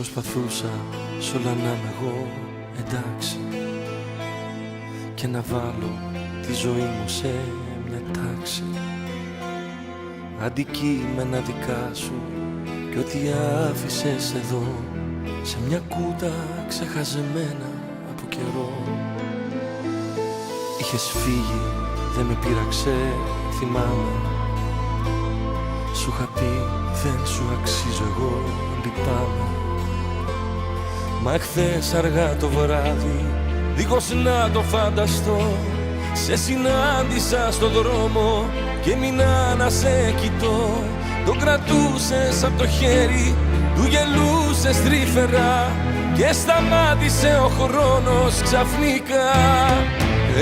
Προσπαθούσα σ' όλα να είμαι εγώ εντάξει και να βάλω τη ζωή μου σε μια τάξη. Αντικείμενα δικά σου κι ό,τι άφησες εδώ σε μια κούτα ξεχαζεμένα από καιρό. Είχες φύγει, δεν με πείραξε, θυμάμαι. Σου είχα πει δεν σου αξίζω εγώ, λυπάμαι. Μα χθες αργά το βράδυ, δίχως να το φανταστώ, σε συνάντησα στο δρόμο και μείνα να σε κοιτώ. Το κρατούσες απ' το χέρι, του γελούσες τρυφερά και σταμάτησε ο χρόνος ξαφνικά.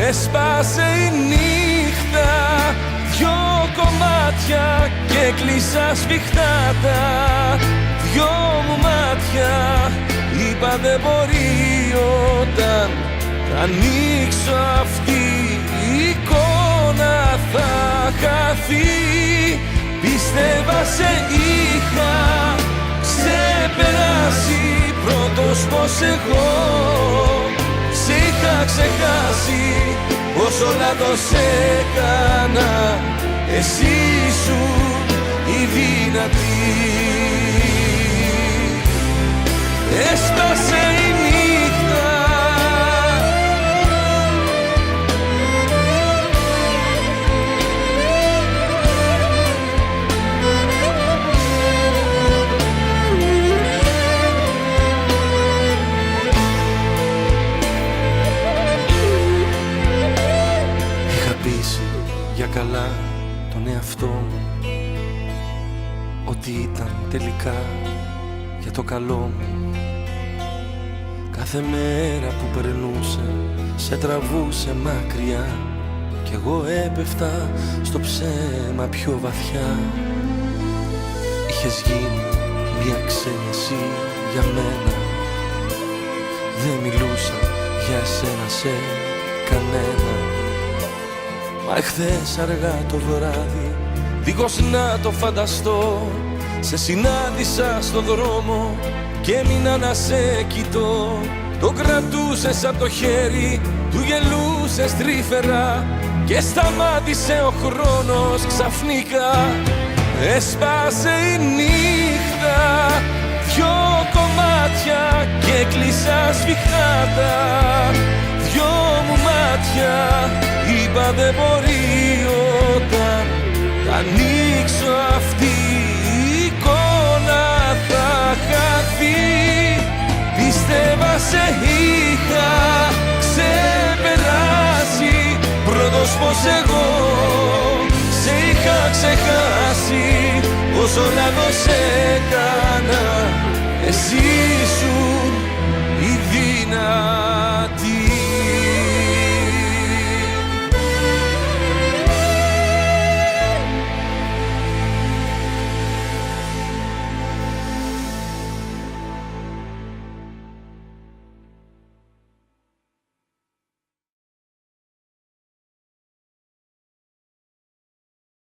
Έσπασε η νύχτα, δυο κομμάτια και κλείσα σφιχτά τα δυο μου μάτια. Είπα δεν μπορεί όταν θα ανοίξω αυτή η εικόνα θα χαθεί. Πίστευα σε είχα ξεπεράσει, πρώτος πως εγώ σε είχα ξεχάσει. Όσο λάθος έκανα, εσύ σου η δυνατή. Έσπασε η νύχτα, είχα πείσει για καλά τον εαυτό μου ότι ήταν τελικά για το καλό μου. Κάθε μέρα που περνούσε σε τραβούσε μακριά κι εγώ έπεφτα στο ψέμα πιο βαθιά. Είχες γίνει μια ξένη εσύ για μένα, δεν μιλούσα για εσένα σε κανένα. Μα εχθές αργά το βράδυ, δίχως να το φανταστώ, σε συνάντησα στο δρόμο και έμεινα να σε κοιτώ. Το κρατούσες απ' το χέρι, του γελούσες τρυφερά και σταμάτησε ο χρόνος ξαφνικά. Έσπασε η νύχτα, δυο κομμάτια και κλείσα σφιχτά τα δυο μου μάτια. Είπα δεν μπορεί όταν θα ανοίξω αυτή η εικόνα θα χαθεί. Πίστευα σε είχα ξεπεράσει, πρώτος πως εγώ σε είχα ξεχάσει. Όσο λάθος έκανα,